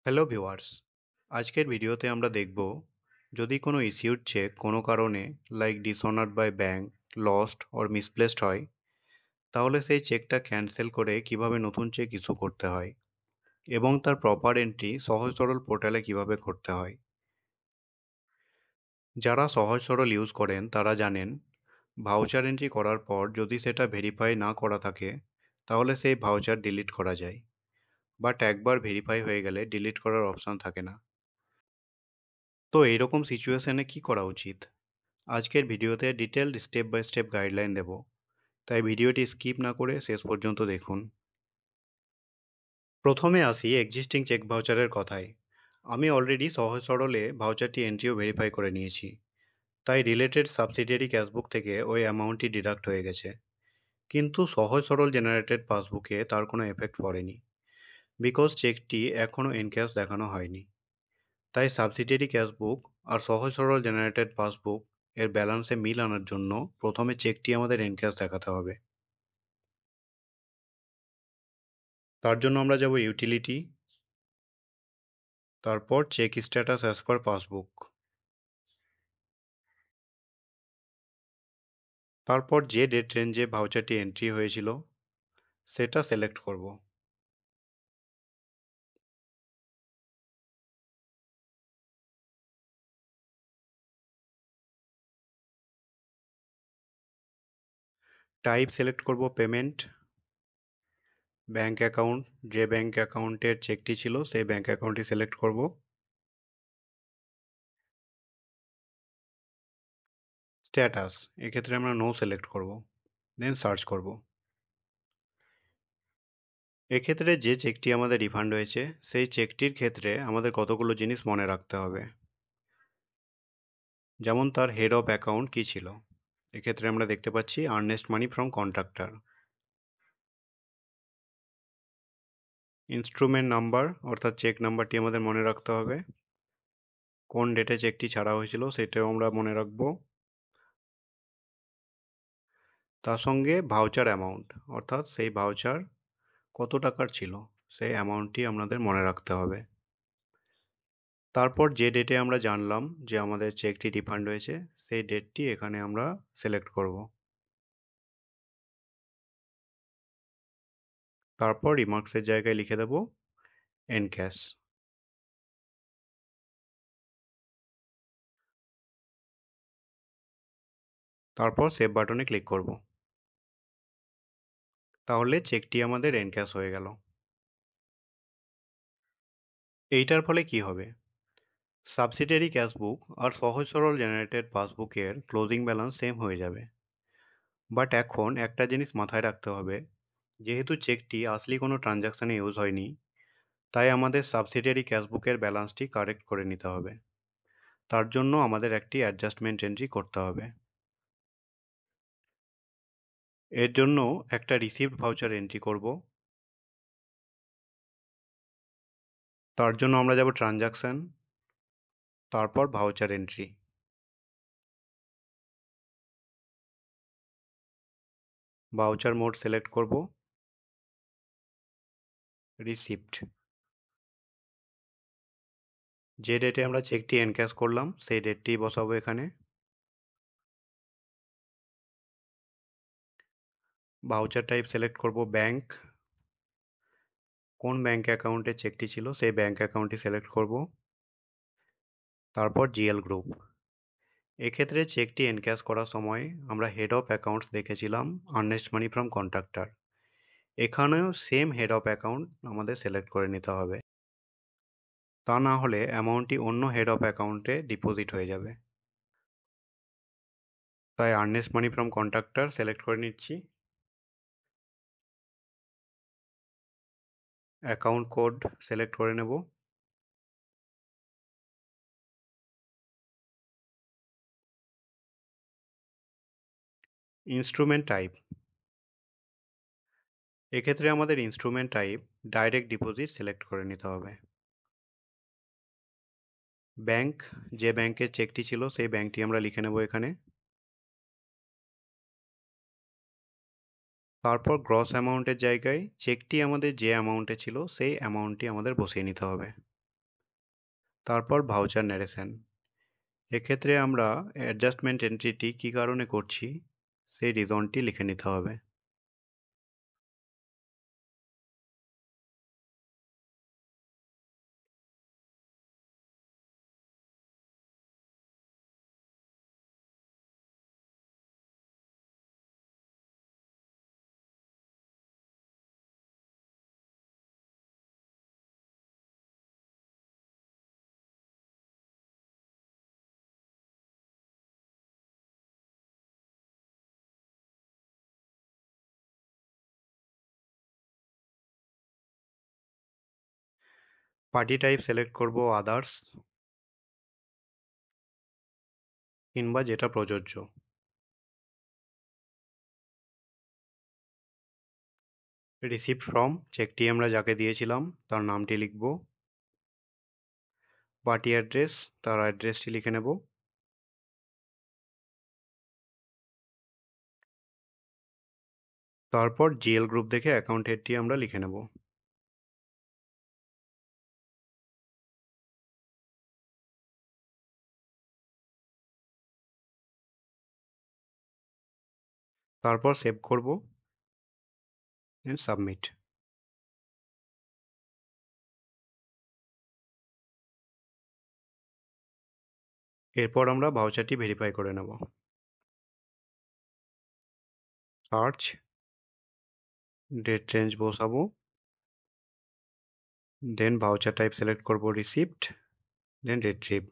Hello viewers, আজকের ভিডিওতে আমরা দেখব যদি কোনো ইস্যুড চেক কোনো কারণে like dishonoured by bank, lost or misplaced হয়, তাহলে সেই চেকটা ক্যান্সেল করে কিভাবে নতুন চেক ইস্যু করতে হয় এবং তার প্রপার এন্ট্রি সহজ সরল পোর্টালে কিভাবে করতে হয়। যারা সহজ সরল ইউজ করেন তারা জানেন ভাউচার এন্ট্রি করার পর যদি সেটা ভেরিফাই না করা থাকে তাহলে সেই ভাউচার ডিলিট করা যায়, বাট একবার ভেরিফাই হয়ে গেলে ডিলিট করার অপশান থাকে না। তো এইরকম সিচুয়েশনে কি করা উচিত? আজকের ভিডিওতে detailed step by step guideline দেব, তাই ভিডিওটি স্কিপ না করে শেষ পর্যন্ত দেখুন। প্রথমে আসি এক্সিস্টিং চেক ভাউচারের কথায়। আমি অলরেডি সহজ সরলে ভাউচারটি এন্ট্রি ও ভেরিফাই করে নিয়েছি, তাই রিলেটেড সাবসিডিয়ারি ক্যাশবুক থেকে ওই অ্যামাউন্টটি ডিডাক্ট হয়ে গেছে। কিন্তু সহজ সরল জেনারেটেড পাসবুকে তার কোনো এফেক্ট পড়েনি, বিকজ চেকটি এখনও এনক্যাশ দেখানো হয়নি। তাই সাবসিডিয়ারি ক্যাশবুক আর সহজ সরল জেনারেটেড পাসবুক এর ব্যালেন্সে মিল আনার জন্য প্রথমে চেকটি আমাদের এনক্যাশ দেখাতে হবে। তার জন্য আমরা যাব ইউটিলিটি, তারপর check status as per passbook, তারপর যে ডেট রেঞ্জে ভাউচারটি এন্ট্রি হয়েছিল সেটা সিলেক্ট করব। টাইপ সিলেক্ট করব পেমেন্ট, ব্যাঙ্ক অ্যাকাউন্ট, যে ব্যাঙ্ক অ্যাকাউন্টের চেকটি ছিল সেই ব্যাঙ্ক অ্যাকাউন্টটি সিলেক্ট করব। স্ট্যাটাস, এক্ষেত্রে আমরা নো সিলেক্ট করব, দেন সার্চ করব। এক্ষেত্রে যে চেকটি আমাদের রিফান্ড হয়েছে সেই চেকটির ক্ষেত্রে আমাদের কতগুলো জিনিস মনে রাখতে হবে, যেমন তার হেড অফ অ্যাকাউন্ট কী ছিল। এক্ষেত্রে আমরা দেখতে পাচ্ছি earnest money from contractor. Instrument number অর্থাৎ চেক নাম্বারটি আমাদের মনে রাখতে হবে। কোন ডেটে চেকটি ছাড়া হয়েছিল সেটাও আমরা মনে রাখব। তার সঙ্গে ভাউচার অ্যামাউন্ট, অর্থাৎ সেই ভাউচার কত টাকার ছিল সেই অ্যামাউন্টটি আমাদের মনে রাখতে হবে। তারপর যে ডেটে আমরা জানলাম যে আমাদের চেকটি রিফান্ড হয়েছে সেই ডেটটি এখানে আমরা সিলেক্ট করব। তারপর রিমার্কসের জায়গায় লিখে দেব এনক্যাশ। তারপর সেভ বাটনে ক্লিক করব। তাহলে চেকটি আমাদের এনক্যাশ হয়ে গেল। এইটার ফলে কি হবে? সাবসিডিয়ারি ক্যাশবুক আর সহজ সরল জেনারেটেড পাসবুকের ক্লোজিং ব্যালেন্স সেম হয়ে যাবে। বাট এখন একটা জিনিস মাথায় রাখতে হবে, যেহেতু চেকটি আসলে কোনো ট্রানজাকশানে ইউজ হয়নি, তাই আমাদের সাবসিডিয়ারি ক্যাশবুকের ব্যালেন্সটি কারেক্ট করে নিতে হবে। তার জন্য আমাদের একটি অ্যাডজাস্টমেন্ট এন্ট্রি করতে হবে। এর জন্য একটা রিসিভড ভাউচার এন্ট্রি করব। তার জন্য আমরা যাব ট্রানজাকশান, তারপর voucher entry. Voucher mode select করব, রিসিভড। যে ডেটে আমরা চেকটি এনক্যাশ করলাম সেই ডেটটি বসাবো এখানে। ভাউচার টাইপ সিলেক্ট করব ব্যাংক, কোন ব্যাংক অ্যাকাউন্টে চেকটি ছিল সেই ব্যাংক অ্যাকাউন্টটি সিলেক্ট করব। তারপর জিএল গ্রুপ। এক্ষেত্রে চেকটি এনক্যাশ করার সময় আমরা হেড অফ অ্যাকাউন্টস দেখেছিলাম আর্নেস্ট মানি ফ্রম কন্ট্রাক্টর। এখানেও সেম হেড অফ অ্যাকাউন্ট আমাদের সিলেক্ট করে নিতে হবে, তা না হলে অ্যামাউন্টটি অন্য হেড অফ অ্যাকাউন্টে ডিপোজিট হয়ে যাবে। তাই earnest money from contractor select করে নিচ্ছি। অ্যাকাউন্ট কোড সিলেক্ট করে নেব। ইনস্ট্রুমেন্ট টাইপ, এক্ষেত্রে আমাদের instrument type direct deposit select করে নিতে হবে। ব্যাংক, যে ব্যাংকের চেকটি ছিল সেই ব্যাংকটি আমরা লিখে নেব এখানে। তারপর গ্রস অ্যামাউন্টের জায়গায় চেকটি আমাদের যে অ্যামাউন্টে ছিল সেই অ্যামাউন্টটি আমাদের বসিয়ে নিতে হবে। তারপর ভাউচার ন্যারেশন। এক্ষেত্রে আমরা অ্যাডজাস্টমেন্ট এন্ট্রিটি কী কারণে করছি সেই রিজনটি লিখে নিতে হবে। পার্টি টাইপ সিলেক্ট করব আদার্স, কিংবা যেটা প্রযোজ্য। রিসিপ্ট ফ্রম চেকটি আমরা যাকে দিয়েছিলাম তার নামটি লিখব। পার্টি অ্যাড্রেস, তার অ্যাড্রেসটি লিখে নেব। তারপর জিএল গ্রুপ দেখে অ্যাকাউন্ট হেডটি আমরা লিখে নেব। তারপর সেভ করব এন্ড সাবমিট। এরপর আমরা ভাউচারটি ভেরিফাই করে নেব। সার্চ, ডেট রেঞ্জ বসাবো, দেন ভাউচার টাইপ সিলেক্ট করব রিসিপ্ট, দেন রিট্রিভ।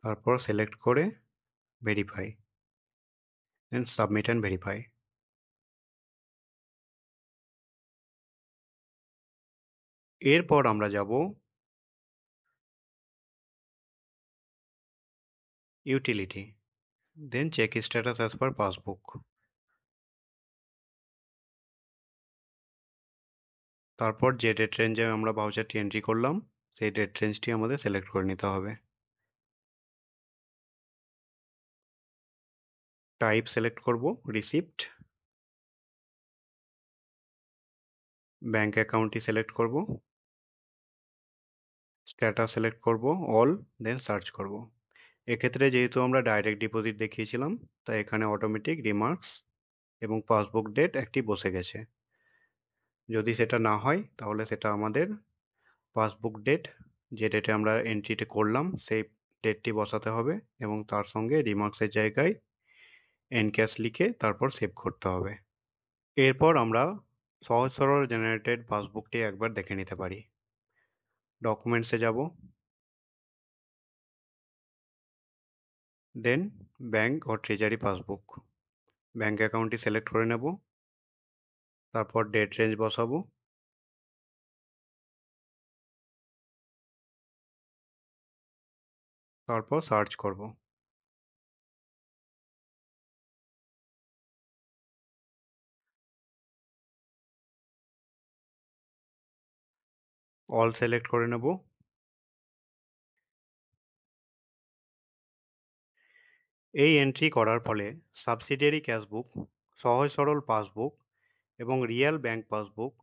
তারপর সিলেক্ট করে verify, then submit and verify. এরপর আমরা যাব utility, then check status as per passbook. তারপর যে ডেট রেঞ্জে আমরা ভাউচারটি এন্ট্রি করলাম সেই ডেট রেঞ্জটি আমাদের সিলেক্ট করে নিতে হবে। টাইপ সিলেক্ট করব রিসিপ্ট, ব্যাঙ্ক অ্যাকাউন্টটি সিলেক্ট করব, স্ট্যাটাস সিলেক্ট করব অল, দেন সার্চ করব। এক্ষেত্রে যেহেতু আমরা ডাইরেক্ট ডিপোজিট দেখিয়েছিলাম তাই এখানে অটোমেটিক রিমার্কস এবং পাসবুক ডেট একটি বসে গেছে। যদি সেটা না হয় তাহলে সেটা আমাদের পাসবুক ডেট, যে ডেটে আমরা এন্ট্রিটি করলাম সেই ডেটটি বসাতে হবে এবং তার সঙ্গে রিমার্কসের জায়গায় এনক্যাশ লিখে তারপর সেভ করতে হবে। এরপর আমরা সহজ সরল জেনারেটেড পাসবুকটি একবার দেখে নিতে পারি। ডকুমেন্টসে যাব, দেন ব্যাঙ্ক ও ট্রেজারি পাসবুক। ব্যাঙ্ক অ্যাকাউন্টটি সিলেক্ট করে নেব, তারপর ডেট রেঞ্জ বসাবো, তারপর সার্চ করব। অল সিলেক্ট করে নেব। এই এন্ট্রি করার ফলে সাবসিডিয়ারি ক্যাশবুক, সহজ সরল পাসবুক এবং রিয়েল ব্যাঙ্ক পাসবুক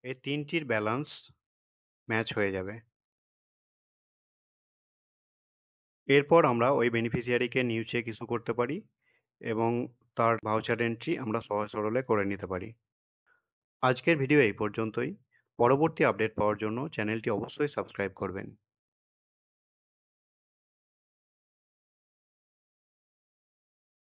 এই তিনটির ব্যালেন্স ম্যাচ হয়ে যাবে। এরপর আমরা ওই বেনিফিশিয়ারিকে নিউ চেক ইস্যু করতে পারি এবং তার ভাউচার এন্ট্রি আমরা সহজ সরলে করে নিতে পারি। আজকের ভিডিও এই পর্যন্তই। পরবর্তী আপডেট পাওয়ার জন্য চ্যানেলটি অবশ্যই সাবস্ক্রাইব করবেন।